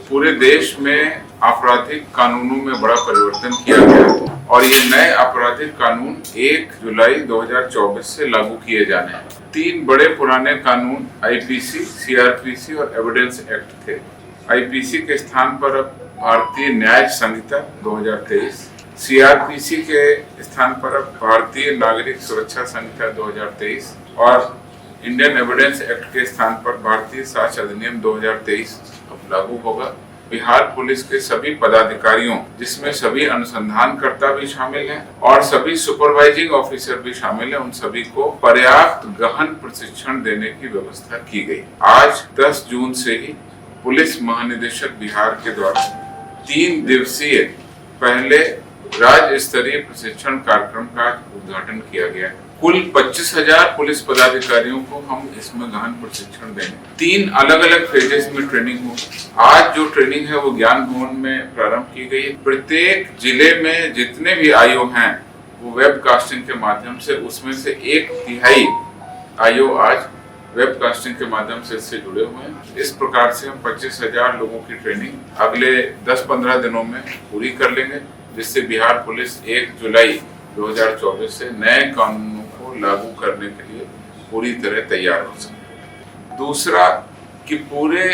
पूरे देश में आपराधिक कानूनों में बड़ा परिवर्तन किया गया और ये नए आपराधिक कानून 1 जुलाई 2024 से लागू किए जाने हैं। 3 बड़े पुराने कानून आईपीसी, सीआरपीसी और एविडेंस एक्ट थे। आईपीसी के स्थान पर अब भारतीय न्याय संहिता 2023, सीआरपीसी के स्थान पर अब भारतीय नागरिक सुरक्षा संहिता 2023 और इंडियन एविडेंस एक्ट के स्थान पर भारतीय साक्ष्य अधिनियम 2023 अब लागू होगा। बिहार पुलिस के सभी पदाधिकारियों, जिसमें सभी अनुसंधानकर्ता भी शामिल हैं और सभी सुपरवाइजिंग ऑफिसर भी शामिल हैं, उन सभी को पर्याप्त गहन प्रशिक्षण देने की व्यवस्था की गई। आज 10 जून से ही पुलिस महानिदेशक बिहार के द्वारा 3 दिवसीय पहले राज्य स्तरीय प्रशिक्षण कार्यक्रम का उद्घाटन किया गया है। कुल 25,000 पुलिस पदाधिकारियों को हम इसमें गहन प्रशिक्षण देंगे। 3 अलग अलग फेजेस में ट्रेनिंग हो। आज जो ट्रेनिंग है वो ज्ञान भवन में प्रारंभ की गई है। प्रत्येक जिले में जितने भी आईओ हैं वो वेबकास्टिंग के माध्यम से, उसमें से 1/3 आईओ आज वेबकास्टिंग के माध्यम से इससे जुड़े हुए हैं। इस प्रकार से हम 25,000 लोगों की ट्रेनिंग अगले 10-15 दिनों में पूरी कर लेंगे, जिससे बिहार पुलिस 1 जुलाई 2024 से नए कानूनों को लागू करने के लिए पूरी तरह तैयार हो सके। दूसरा कि पूरे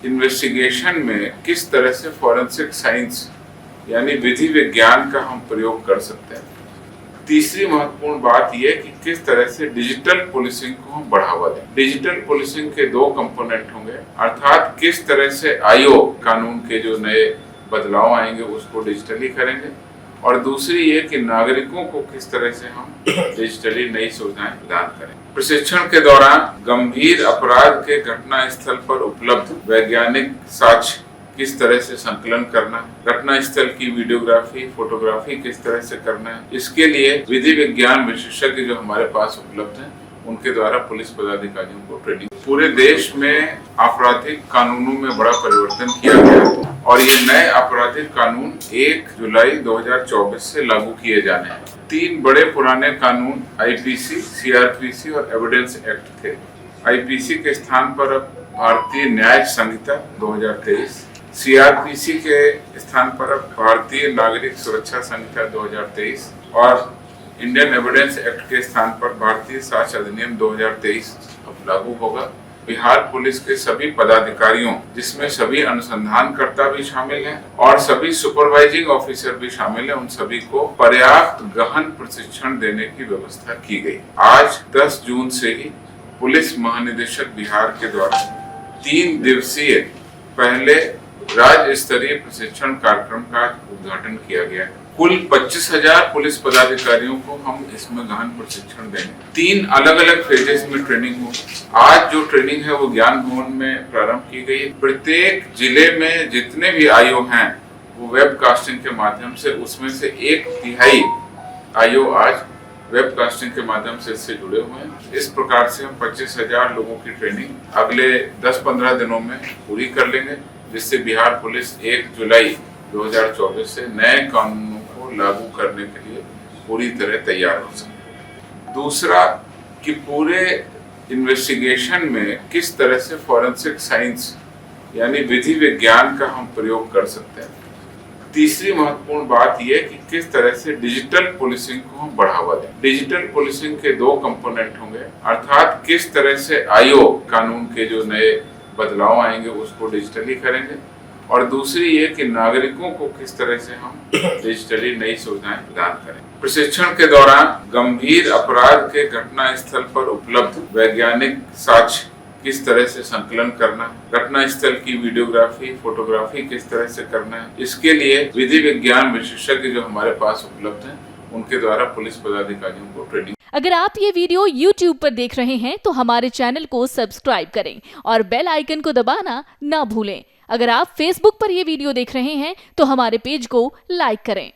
इन्वेस्टिगेशन में किस तरह से फॉरेंसिक साइंस यानी विधि विज्ञान का हम प्रयोग कर सकते हैं। तीसरी महत्वपूर्ण बात यह कि किस तरह से डिजिटल पुलिसिंग को हम बढ़ावा दें। डिजिटल पुलिसिंग के 2 कंपोनेंट होंगे, अर्थात किस तरह से आईओ कानून के जो नए बदलाव आएंगे उसको डिजिटली करेंगे, और दूसरी ये कि नागरिकों को किस तरह से हम डिजिटली नई सुविधाएं प्रदान करें। प्रशिक्षण के दौरान गंभीर अपराध के घटना स्थल पर उपलब्ध वैज्ञानिक साक्ष्य किस तरह से संकलन करना, घटना स्थल की वीडियोग्राफी, फोटोग्राफी किस तरह से करना है, इसके लिए विधि विज्ञान विशेषज्ञ जो हमारे पास उपलब्ध हैं उनके द्वारा पुलिस पदाधिकारियों को ट्रेनिंग। पूरे देश में आपराधिक कानूनों में बड़ा परिवर्तन किया गया और ये नए आपराधिक कानून 1 जुलाई 2024 से लागू किए जाने हैं। 3 बड़े पुराने कानून आईपीसी, सीआरपीसी और एविडेंस एक्ट थे। आईपीसी के स्थान पर अब भारतीय न्याय संहिता 2023, सीआरपीसी के स्थान पर अब भारतीय नागरिक सुरक्षा संहिता 2023 और इंडियन एविडेंस एक्ट के स्थान पर भारतीय साक्ष्य अधिनियम 2023 अब लागू होगा। बिहार पुलिस के सभी पदाधिकारियों, जिसमें सभी अनुसंधानकर्ता भी शामिल हैं और सभी सुपरवाइजिंग ऑफिसर भी शामिल हैं, उन सभी को पर्याप्त गहन प्रशिक्षण देने की व्यवस्था की गई। आज 10 जून से ही पुलिस महानिदेशक बिहार के द्वारा 3 दिवसीय पहले राज्य स्तरीय प्रशिक्षण कार्यक्रम का उद्घाटन किया गया है। कुल 25,000 पुलिस पदाधिकारियों को हम इसमें गहन प्रशिक्षण देंगे। 3 अलग अलग फेजेस में ट्रेनिंग हो। आज जो ट्रेनिंग है वो ज्ञान भवन में प्रारंभ की गई है। प्रत्येक जिले में जितने भी आईओ हैं वो वेबकास्टिंग के माध्यम से, उसमें से 1/3 आईओ आज वेबकास्टिंग के माध्यम से इससे जुड़े हुए हैं। इस प्रकार से हम 25,000 लोगों की ट्रेनिंग अगले 10-15 दिनों में पूरी कर लेंगे, जिससे बिहार पुलिस 1 जुलाई 2024 से नए कानूनों को लागू करने के लिए पूरी तरह तैयार हो सके। दूसरा कि पूरे इन्वेस्टिगेशन में किस तरह से फॉरेंसिक साइंस यानी विधि विज्ञान का हम प्रयोग कर सकते हैं। तीसरी महत्वपूर्ण बात यह कि किस तरह से डिजिटल पुलिसिंग को हम बढ़ावा दें। डिजिटल पुलिसिंग के 2 कंपोनेंट होंगे, अर्थात किस तरह से आईओ कानून के जो नए बदलाव आएंगे उसको डिजिटली करेंगे, और दूसरी ये कि नागरिकों को किस तरह से हम डिजिटली नई सुविधाएं प्रदान करें। प्रशिक्षण के दौरान गंभीर अपराध के घटना स्थल पर उपलब्ध वैज्ञानिक साक्ष्य किस तरह से संकलन करना, घटना स्थल की वीडियोग्राफी, फोटोग्राफी किस तरह से करना है, इसके लिए विधि विज्ञान विशेषज्ञ जो हमारे पास उपलब्ध हैं उनके द्वारा पुलिस पदाधिकारियों को ट्रेनिंग। अगर आप ये वीडियो YouTube पर देख रहे हैं तो हमारे चैनल को सब्सक्राइब करें और बेल आइकन को दबाना ना भूलें। अगर आप Facebook पर ये वीडियो देख रहे हैं तो हमारे पेज को लाइक करें।